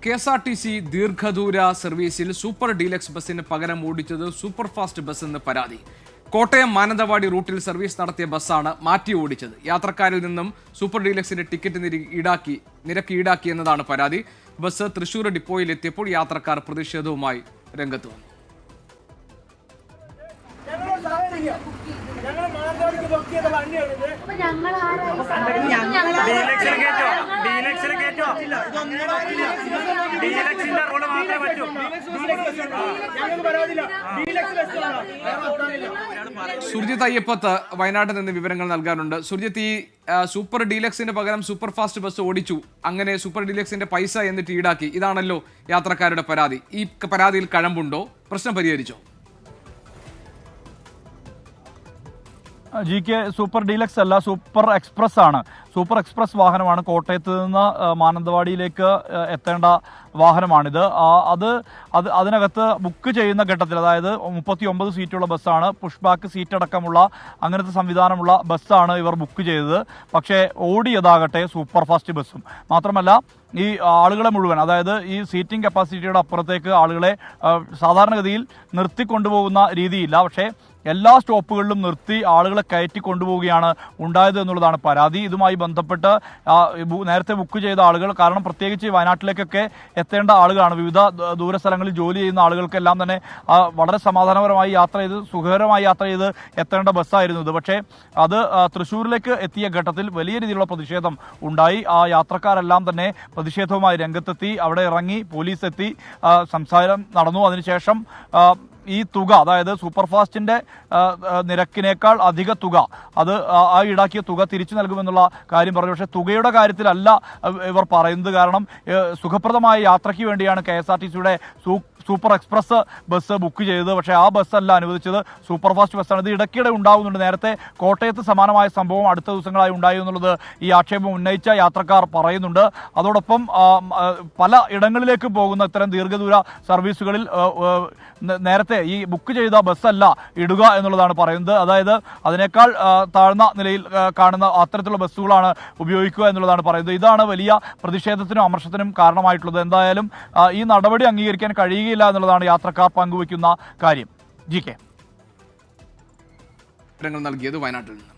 KSRTC ദീർഘദൂര സർവീസിൽ super deluxe ബസ്സിന് പകരം ഓടിച്ചത് സൂപ്പർ ഫാസ്റ്റ് ബസ് എന്ന് പരാതി. കോട്ടയം മാനന്തവാടി റൂട്ടിൽ സർവീസ് നടത്തിയ ബസ്സാണ് മാറ്റി ഓടിച്ചത്. യാത്രക്കാരിൽ നിന്നും സൂപ്പർ ഡീലക്സിന്റെ ടിക്കറ്റ് നിരക്ക് ഈടാക്കി എന്നതാണ് പരാതി. ബസ് തൃശൂർ ഡിപ്പോയിൽ എത്തിയപ്പോൾ യാത്രക്കാർ പ്രതിഷേധവുമായി രംഗത്ത് വന്നു. സുർജിത്ത് അയ്യപ്പത്ത് വയനാട്ടിൽ നിന്ന് വിവരങ്ങൾ നൽകാനുണ്ട്. സുർജിത്ത്, ഈ സൂപ്പർ ഡീലക്സിന് പകരം സൂപ്പർ ഫാസ്റ്റ് ബസ് ഓടിച്ചു, അങ്ങനെ സൂപ്പർ ഡീലക്സിന്റെ പൈസ എന്നിട്ട് ഈടാക്കി, ഇതാണല്ലോ യാത്രക്കാരുടെ പരാതി. ഈ പരാതിയിൽ കഴമ്പുണ്ടോ? പ്രശ്നം പരിഹരിച്ചോ? GK സൂപ്പർ ഡീലക്സ് അല്ല, സൂപ്പർ എക്സ്പ്രസ് ആണ്. സൂപ്പർ എക്സ്പ്രസ് വാഹനമാണ്. കോട്ടയത്ത് നിന്ന് മാനന്തവാടിയിലേക്ക് എത്തേണ്ട വാഹനമാണിത്. അതിനകത്ത് ബുക്ക് ചെയ്യുന്ന ഘട്ടത്തിൽ, അതായത് 39 സീറ്റുള്ള ബസ്സാണ്, പുഷ് ബാക്ക് സീറ്റ് അടക്കമുള്ള അങ്ങനത്തെ സംവിധാനമുള്ള ബസ്സാണ് ഇവർ ബുക്ക് ചെയ്തത്. പക്ഷേ ഓടിയതാകട്ടെ സൂപ്പർ ഫാസ്റ്റ് ബസ്സും. മാത്രമല്ല, ഈ ആളുകളെ മുഴുവൻ, അതായത് ഈ സീറ്റിംഗ് കപ്പാസിറ്റിയുടെ അപ്പുറത്തേക്ക് ആളുകളെ സാധാരണഗതിയിൽ നിർത്തിക്കൊണ്ടുപോകുന്ന രീതിയില്ല. പക്ഷേ എല്ലാ സ്റ്റോപ്പുകളിലും നിർത്തി ആളുകളെ കയറ്റി കൊണ്ടുപോവുകയാണ് ഉണ്ടായത് എന്നുള്ളതാണ് പരാതി. ഇതുമായി ബന്ധപ്പെട്ട് നേരത്തെ ബുക്ക് ചെയ്ത ആളുകൾ, കാരണം പ്രത്യേകിച്ച് വയനാട്ടിലേക്കൊക്കെ എത്തേണ്ട ആളുകളാണ്, വിവിധ ദൂരസ്ഥലങ്ങളിൽ ജോലി ചെയ്യുന്ന ആളുകൾക്കെല്ലാം തന്നെ വളരെ സമാധാനപരമായി യാത്ര ചെയ്ത് സുഖകരമായി യാത്ര ചെയ്ത് എത്തേണ്ട ബസ്സായിരുന്നു ഇത്. പക്ഷേ അത് തൃശ്ശൂരിലേക്ക് എത്തിയ ഘട്ടത്തിൽ വലിയ രീതിയിലുള്ള പ്രതിഷേധം ഉണ്ടായി. ആ യാത്രക്കാരെല്ലാം തന്നെ പ്രതിഷേധവുമായി രംഗത്തെത്തി. അവിടെ ഇറങ്ങി പോലീസ് എത്തി, സംസാരം നടന്നു. അതിനുശേഷം ഈ തുക, അതായത് സൂപ്പർ ഫാസ്റ്റിന്റെ നിരക്കിനേക്കാൾ അധിക തുക, അത് ആ ഈടാക്കിയ തുക തിരിച്ചു നൽകുമെന്നുള്ള കാര്യം പറഞ്ഞു. പക്ഷേ തുകയുടെ കാര്യത്തിലല്ല ഇവർ പറയുന്നത്. കാരണം സുഖപ്രദമായ യാത്രയ്ക്ക് വേണ്ടിയാണ് KSRTCയുടെ സൂപ്പർ എക്സ്പ്രസ് ബസ് ബുക്ക് ചെയ്തത്. പക്ഷേ ആ ബസ്സല്ല അനുവദിച്ചത്, സൂപ്പർ ഫാസ്റ്റ് ബസ്സാണ്. ഇത് ഇടയ്ക്കിടെ ഉണ്ടാകുന്നുണ്ട്. നേരത്തെ കോട്ടയത്ത് സമാനമായ സംഭവം അടുത്ത ദിവസങ്ങളായി ഉണ്ടായി എന്നുള്ളത് ഈ ആക്ഷേപം ഉന്നയിച്ച യാത്രക്കാർ പറയുന്നുണ്ട്. അതോടൊപ്പം പല ഇടങ്ങളിലേക്ക് പോകുന്ന ഇത്തരം ദീർഘദൂര സർവീസുകളിൽ നേരത്തെ ഈ ബുക്ക് ചെയ്ത ബസ്സല്ല ഇടുക എന്നുള്ളതാണ് പറയുന്നത്. അതായത് അതിനേക്കാൾ താഴ്ന്ന നിലയിൽ കാണുന്ന അത്തരത്തിലുള്ള ബസ്സുകളാണ് ഉപയോഗിക്കുക എന്നുള്ളതാണ് പറയുന്നത്. ഇതാണ് വലിയ പ്രതിഷേധത്തിനും അമർഷത്തിനും കാരണമായിട്ടുള്ളത്. എന്തായാലും ഈ നടപടി അംഗീകരിക്കാൻ കഴിയുകയില്ല എന്നുള്ളതാണ് യാത്രക്കാർ പങ്കുവയ്ക്കുന്ന കാര്യം. GK നൽകിയത് വയനാട്ടിൽ നിന്ന്.